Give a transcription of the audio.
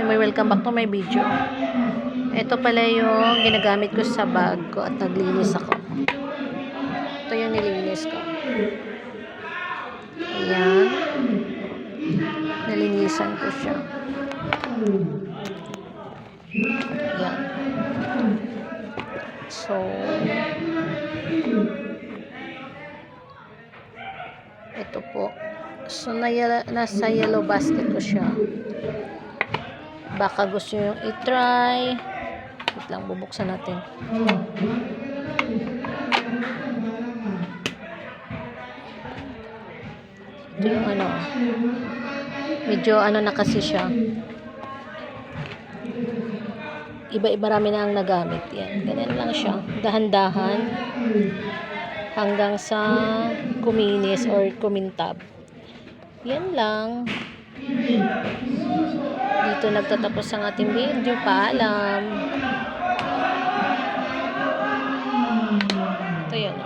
May welcome back to my video. Ito pala yung ginagamit ko sa bag ko at naglinis ako. Ito yung nilinis ko. Ayan. Nalinisan ko siya. Ayan. So, ito po. So, nasa yellow basket ko siya. Baka gusto nyo yung i-try. Wait lang, bubuksan natin. Ito yung ano. Medyo ano na kasi siya. Iba-iba rami na ang nagamit. Yan. Ganyan lang siya. Dahan-dahan. Hanggang sa kuminis or kumintab. Yan lang. Dito nagtatapos ang ating video. Paalam. Ito yun.